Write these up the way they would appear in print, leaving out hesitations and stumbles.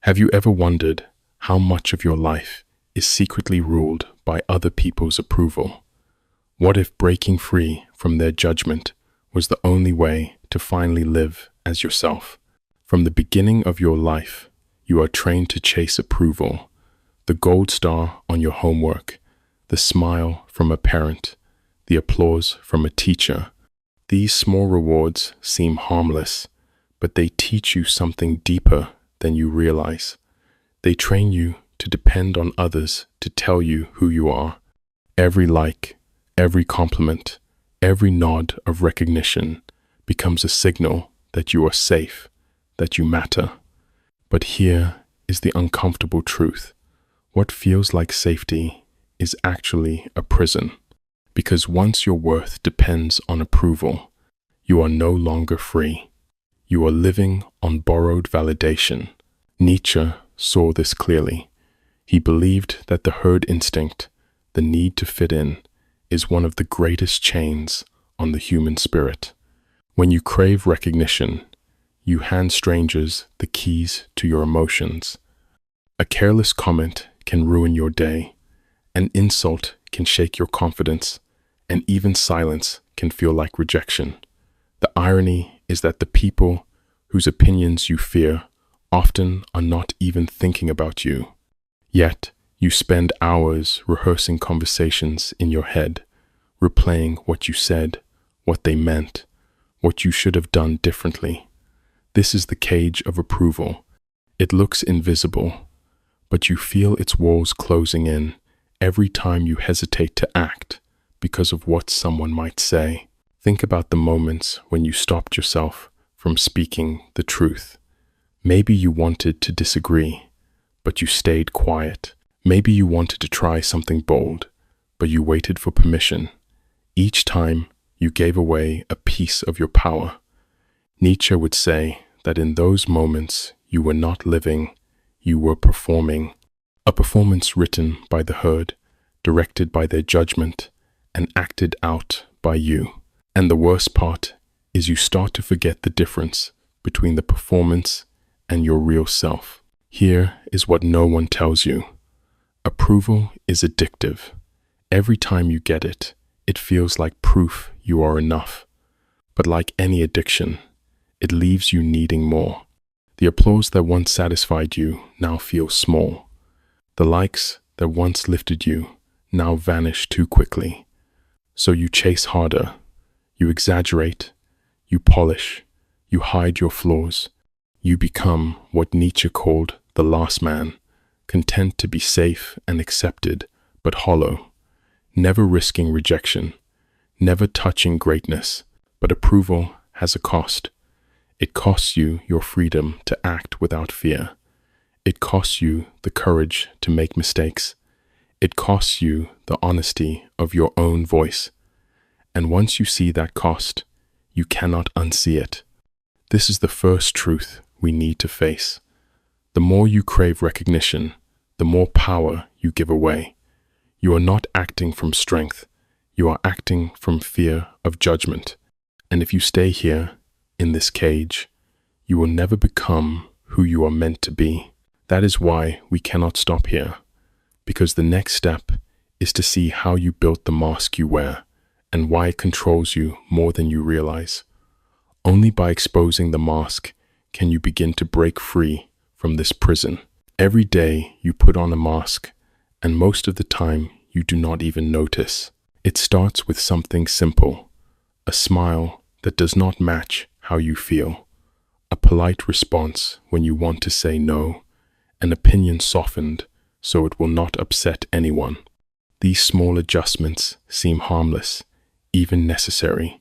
Have you ever wondered how much of your life is secretly ruled by other people's approval? What if breaking free from their judgment was the only way to finally live as yourself? From the beginning of your life, you are trained to chase approval, the gold star on your homework, the smile from a parent, the applause from a teacher. These small rewards seem harmless, but they teach you something deeper than you realize. They train you to depend on others to tell you who you are. Every like, every compliment, every nod of recognition becomes a signal that you are safe, that you matter. But here is the uncomfortable truth. What feels like safety is actually a prison. Because once your worth depends on approval, you are no longer free. You are living on borrowed validation. Nietzsche saw this clearly. He believed that the herd instinct, the need to fit in, is one of the greatest chains on the human spirit. When you crave recognition, you hand strangers the keys to your emotions. A careless comment can ruin your day. An insult can shake your confidence, and even silence can feel like rejection. The irony is that the people whose opinions you fear often are not even thinking about you. Yet, you spend hours rehearsing conversations in your head, replaying what you said, what they meant, what you should have done differently. This is the cage of approval. It looks invisible, but you feel its walls closing in every time you hesitate to act because of what someone might say. Think about the moments when you stopped yourself from speaking the truth. Maybe you wanted to disagree, but you stayed quiet. Maybe you wanted to try something bold, but you waited for permission. Each time, you gave away a piece of your power. Nietzsche would say that in those moments, you were not living, you were performing. A performance written by the herd, directed by their judgment, and acted out by you. And the worst part is you start to forget the difference between the performance and your real self. Here is what no one tells you. Approval is addictive. Every time you get it, it feels like proof you are enough. But like any addiction, it leaves you needing more. The applause that once satisfied you now feels small. The likes that once lifted you now vanish too quickly. So you chase harder, you exaggerate, you polish, you hide your flaws. You become what Nietzsche called the last man, content to be safe and accepted, but hollow, never risking rejection, never touching greatness. But approval has a cost. It costs you your freedom to act without fear. It costs you the courage to make mistakes. It costs you the honesty of your own voice. And once you see that cost, you cannot unsee it. This is the first truth we need to face. The more you crave recognition, the more power you give away. You are not acting from strength. You are acting from fear of judgment. And if you stay here, in this cage, you will never become who you are meant to be. That is why we cannot stop here. Because the next step is to see how you built the mask you wear and why it controls you more than you realize. Only by exposing the mask can you begin to break free from this prison. Every day you put on a mask, and most of the time you do not even notice. It starts with something simple, a smile that does not match how you feel, a polite response when you want to say no, an opinion softened so it will not upset anyone. These small adjustments seem harmless, even necessary,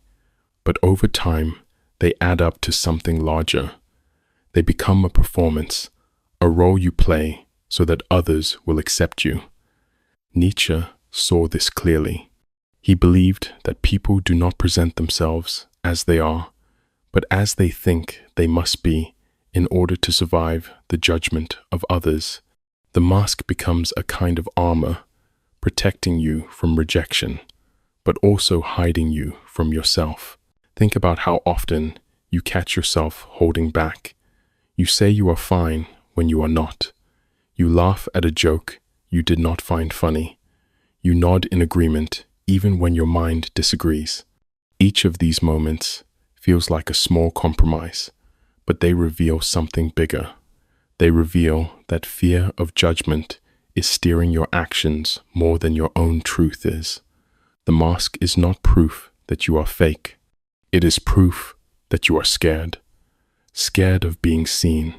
but over time they add up to something larger. They become a performance, a role you play so that others will accept you. Nietzsche saw this clearly. He believed that people do not present themselves as they are, but as they think they must be in order to survive the judgment of others. The mask becomes a kind of armor, protecting you from rejection, but also hiding you from yourself. Think about how often you catch yourself holding back. You say you are fine when you are not. You laugh at a joke you did not find funny. You nod in agreement even when your mind disagrees. Each of these moments feels like a small compromise, but they reveal something bigger. They reveal that fear of judgment is steering your actions more than your own truth is. The mask is not proof that you are fake. It is proof that you are scared. Scared of being seen.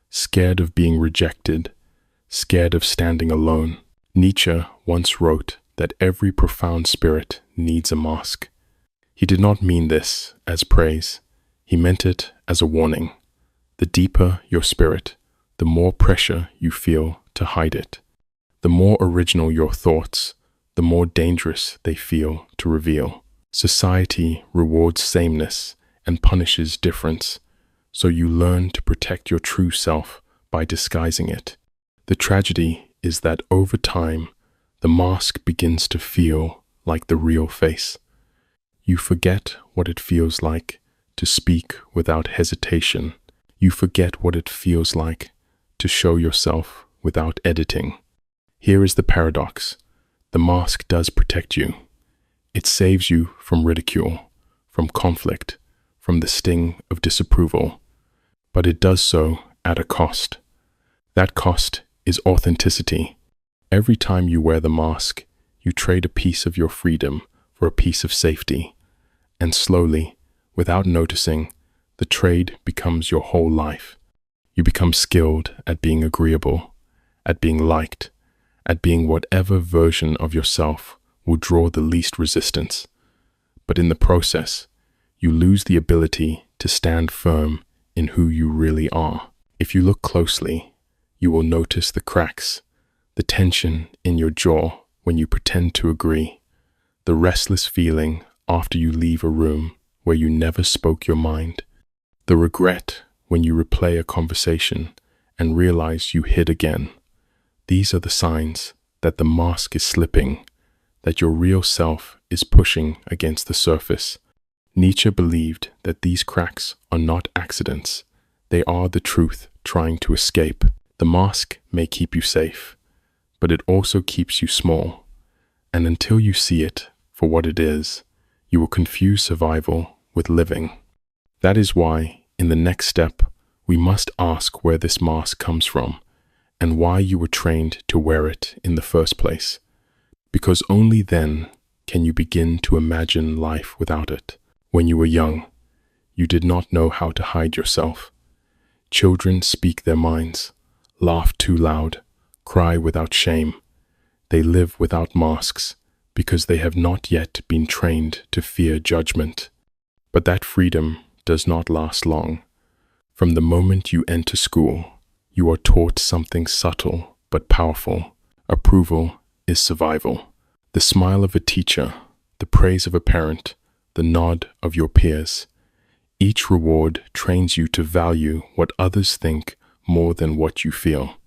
Scared of being rejected. Scared of standing alone. Nietzsche once wrote that every profound spirit needs a mask. He did not mean this as praise. He meant it as a warning. The deeper your spirit, the more pressure you feel to hide it. The more original your thoughts, the more dangerous they feel to reveal. Society rewards sameness and punishes difference, so you learn to protect your true self by disguising it. The tragedy is that over time, the mask begins to feel like the real face. You forget what it feels like to speak without hesitation. You forget what it feels like to show yourself without editing. Here is the paradox. The mask does protect you. It saves you from ridicule, from conflict, from the sting of disapproval. But it does so at a cost. That cost is authenticity. Every time you wear the mask, you trade a piece of your freedom for a piece of safety. And slowly, without noticing, the trade becomes your whole life. You become skilled at being agreeable, at being liked, at being whatever version of yourself will draw the least resistance. But in the process, you lose the ability to stand firm in who you really are. If you look closely, you will notice the cracks, the tension in your jaw when you pretend to agree, the restless feeling after you leave a room where you never spoke your mind, the regret when you replay a conversation and realize you hid again. These are the signs that the mask is slipping, that your real self is pushing against the surface. Nietzsche believed that these cracks are not accidents. They are the truth trying to escape. The mask may keep you safe, but it also keeps you small. And until you see it for what it is, you will confuse survival with living. That is why, in the next step, we must ask where this mask comes from and why you were trained to wear it in the first place. Because only then can you begin to imagine life without it. When you were young, you did not know how to hide yourself. Children speak their minds, laugh too loud, cry without shame. They live without masks because they have not yet been trained to fear judgment. But that freedom does not last long. From the moment you enter school, you are taught something subtle but powerful. Approval is survival. The smile of a teacher, the praise of a parent, the nod of your peers. Each reward trains you to value what others think more than what you feel.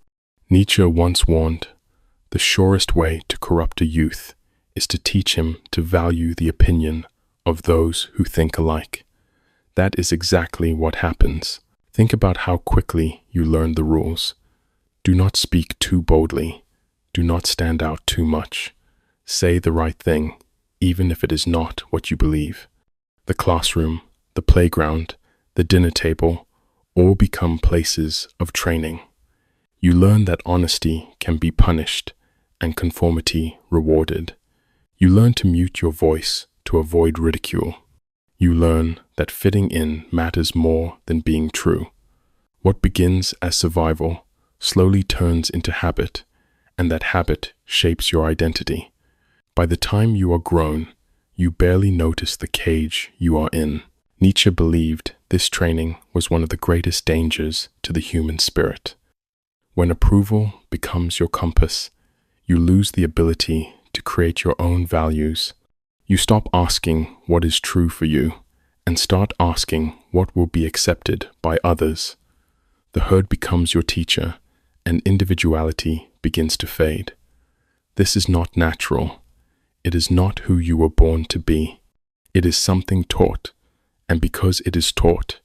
Nietzsche once warned, the surest way to corrupt a youth is to teach him to value the opinion of those who think alike. That is exactly what happens. Think about how quickly you learn the rules. Do not speak too boldly. Do not stand out too much. Say the right thing, even if it is not what you believe. The classroom, the playground, the dinner table, all become places of training. You learn that honesty can be punished and conformity rewarded. You learn to mute your voice to avoid ridicule. You learn that fitting in matters more than being true. What begins as survival slowly turns into habit, and that habit shapes your identity. By the time you are grown, you barely notice the cage you are in. Nietzsche believed this training was one of the greatest dangers to the human spirit. When approval becomes your compass, you lose the ability to create your own values. You stop asking what is true for you and start asking what will be accepted by others. The herd becomes your teacher and individuality begins to fade. This is not natural. It is not who you were born to be. It is something taught, and because it is taught,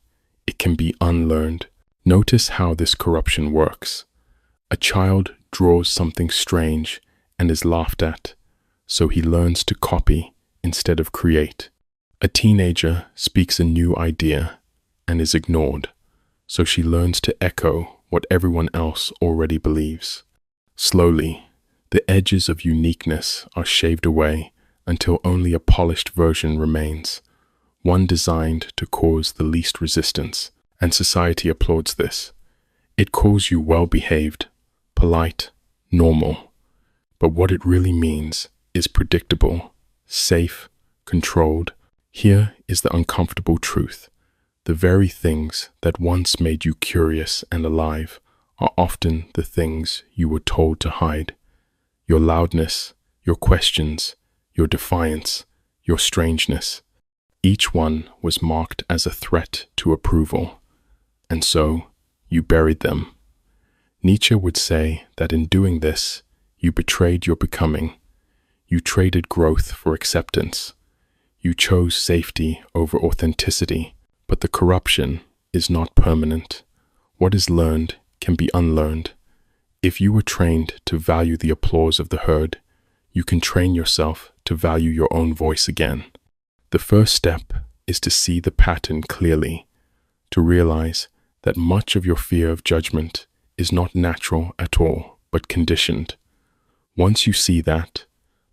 it can be unlearned. Notice how this corruption works. A child draws something strange and is laughed at, so he learns to copy instead of create. A teenager speaks a new idea and is ignored, so she learns to echo what everyone else already believes. Slowly, the edges of uniqueness are shaved away until only a polished version remains, one designed to cause the least resistance, and society applauds this. It calls you well-behaved, polite, normal, but what it really means is predictable, safe, controlled. Here is the uncomfortable truth. The very things that once made you curious and alive are often the things you were told to hide. Your loudness, your questions, your defiance, your strangeness. Each one was marked as a threat to approval, and so you buried them. Nietzsche would say that in doing this, you betrayed your becoming. You traded growth for acceptance. You chose safety over authenticity, but the corruption is not permanent. What is learned can be unlearned. If you were trained to value the applause of the herd, you can train yourself to value your own voice again. The first step is to see the pattern clearly, to realize that much of your fear of judgment is not natural at all, but conditioned. Once you see that,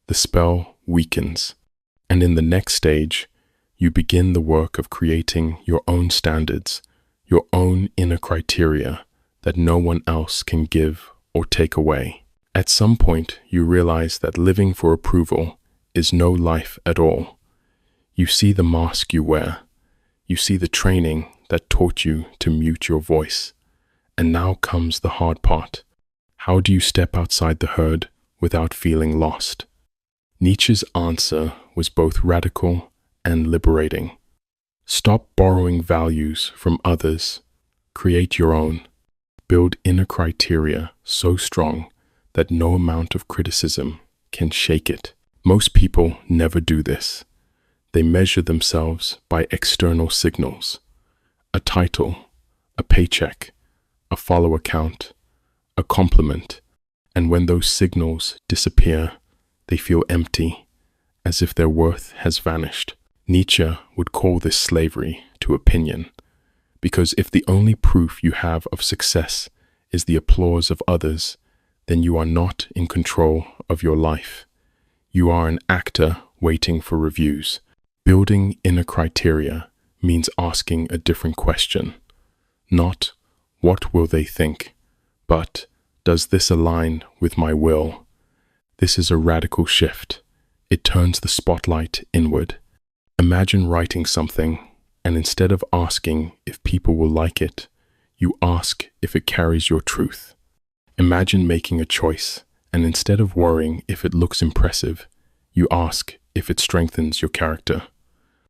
the spell weakens, and in the next stage, you begin the work of creating your own standards, your own inner criteria that no one else can give or take away. At some point, you realize that living for approval is no life at all. You see the mask you wear. You see the training that taught you to mute your voice. And now comes the hard part. How do you step outside the herd without feeling lost? Nietzsche's answer was both radical and liberating. Stop borrowing values from others. Create your own. Build inner criteria so strong that no amount of criticism can shake it. Most people never do this. They measure themselves by external signals. A title, a paycheck, a follower count, a compliment, and when those signals disappear, they feel empty, as if their worth has vanished. Nietzsche would call this slavery to opinion, because if the only proof you have of success is the applause of others, then you are not in control of your life. You are an actor waiting for reviews. Building inner criteria means asking a different question. Not, what will they think? But, does this align with my will? This is a radical shift. It turns the spotlight inward. Imagine writing something, and instead of asking if people will like it, you ask if it carries your truth. Imagine making a choice, and instead of worrying if it looks impressive, you ask if it strengthens your character.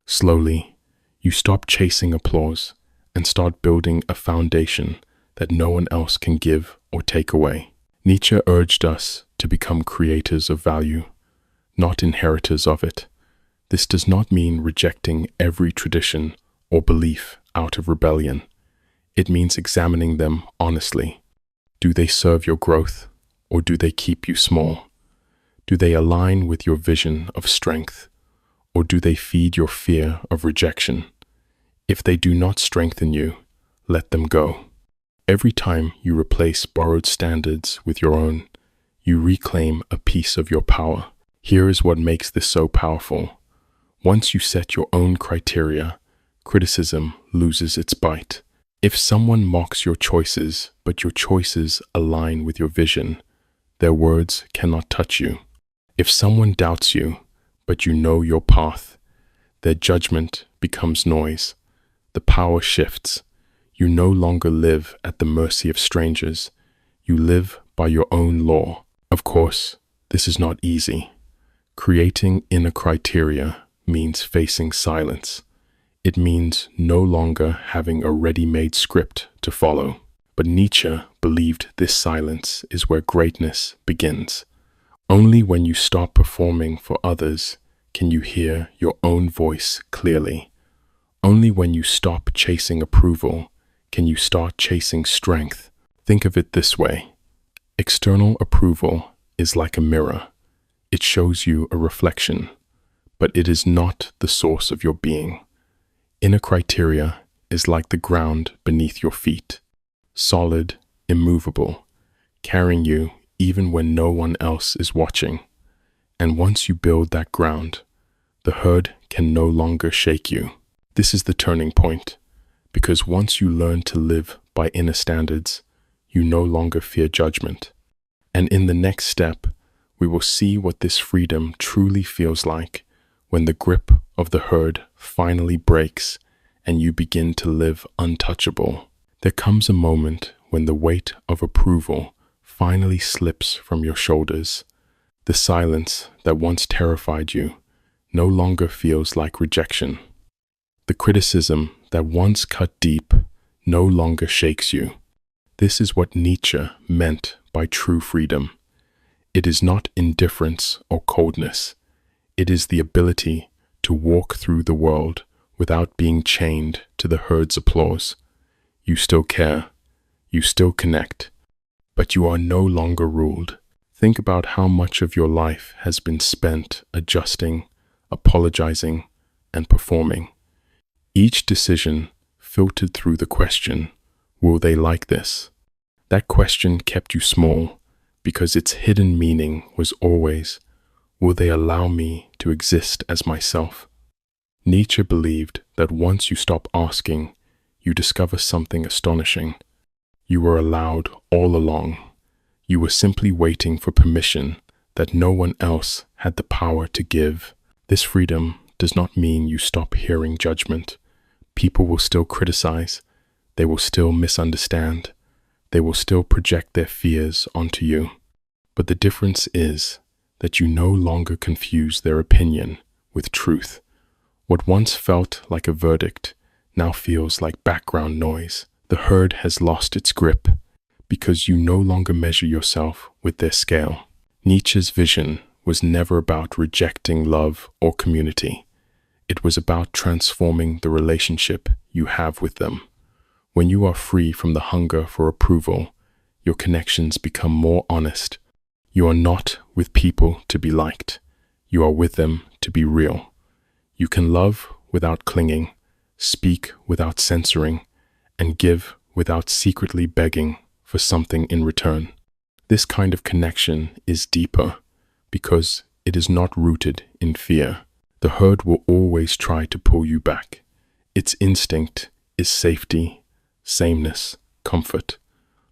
Slowly, you stop chasing applause and start building a foundation that no one else can give or take away. Nietzsche urged us to become creators of value, not inheritors of it. This does not mean rejecting every tradition or belief out of rebellion. It means examining them honestly. Do they serve your growth, or do they keep you small? Do they align with your vision of strength, or do they feed your fear of rejection? If they do not strengthen you, let them go. Every time you replace borrowed standards with your own, you reclaim a piece of your power. Here is what makes this so powerful. Once you set your own criteria, criticism loses its bite. If someone mocks your choices, but your choices align with your vision, their words cannot touch you. If someone doubts you, but you know your path, their judgment becomes noise. The power shifts. You no longer live at the mercy of strangers. You live by your own law. Of course, this is not easy. Creating inner criteria means facing silence. It means no longer having a ready-made script to follow. But Nietzsche believed this silence is where greatness begins. Only when you stop performing for others can you hear your own voice clearly. Only when you stop chasing approval can you start chasing strength? Think of it this way. External approval is like a mirror. It shows you a reflection, but it is not the source of your being. Inner criteria is like the ground beneath your feet, solid, immovable, carrying you even when no one else is watching. And once you build that ground, the herd can no longer shake you. This is the turning point, because once you learn to live by inner standards, you no longer fear judgment. And in the next step, we will see what this freedom truly feels like when the grip of the herd finally breaks and you begin to live untouchable. There comes a moment when the weight of approval finally slips from your shoulders. The silence that once terrified you no longer feels like rejection. The criticism that once cut deep no longer shakes you. This is what Nietzsche meant by true freedom. It is not indifference or coldness. It is the ability to walk through the world without being chained to the herd's applause. You still care, you still connect, but you are no longer ruled. Think about how much of your life has been spent adjusting, apologizing, and performing. Each decision filtered through the question, will they like this? That question kept you small because its hidden meaning was always, will they allow me to exist as myself? Nietzsche believed that once you stop asking, you discover something astonishing. You were allowed all along. You were simply waiting for permission that no one else had the power to give. This freedom does not mean you stop hearing judgment. People will still criticize. They will still misunderstand. They will still project their fears onto you. But the difference is that you no longer confuse their opinion with truth. What once felt like a verdict now feels like background noise. The herd has lost its grip because you no longer measure yourself with their scale. Nietzsche's vision was never about rejecting love or community. It was about transforming the relationship you have with them. When you are free from the hunger for approval, your connections become more honest. You are not with people to be liked. You are with them to be real. You can love without clinging, speak without censoring, and give without secretly begging for something in return. This kind of connection is deeper because it is not rooted in fear. The herd will always try to pull you back. Its instinct is safety, sameness, comfort.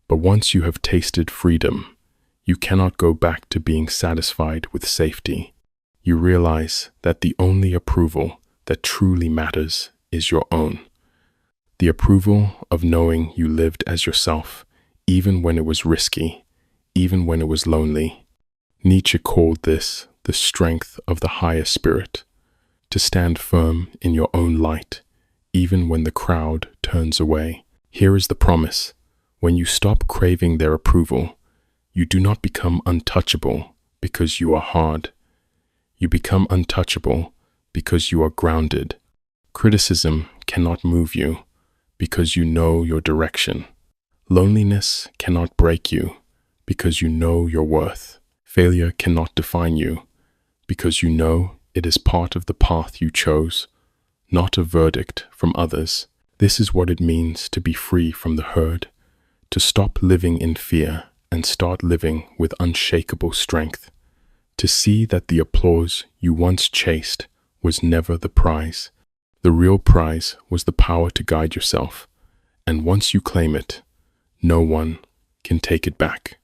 But once you have tasted freedom, you cannot go back to being satisfied with safety. You realize that the only approval that truly matters is your own. The approval of knowing you lived as yourself, even when it was risky, even when it was lonely. Nietzsche called this the strength of the higher spirit, to stand firm in your own light, even when the crowd turns away. Here is the promise. When you stop craving their approval, you do not become untouchable because you are hard. You become untouchable because you are grounded. Criticism cannot move you because you know your direction. Loneliness cannot break you because you know your worth. Failure cannot define you because you know it is part of the path you chose, not a verdict from others. This is what it means to be free from the herd, to stop living in fear and start living with unshakable strength, to see that the applause you once chased was never the prize. The real prize was the power to guide yourself, and once you claim it, no one can take it back.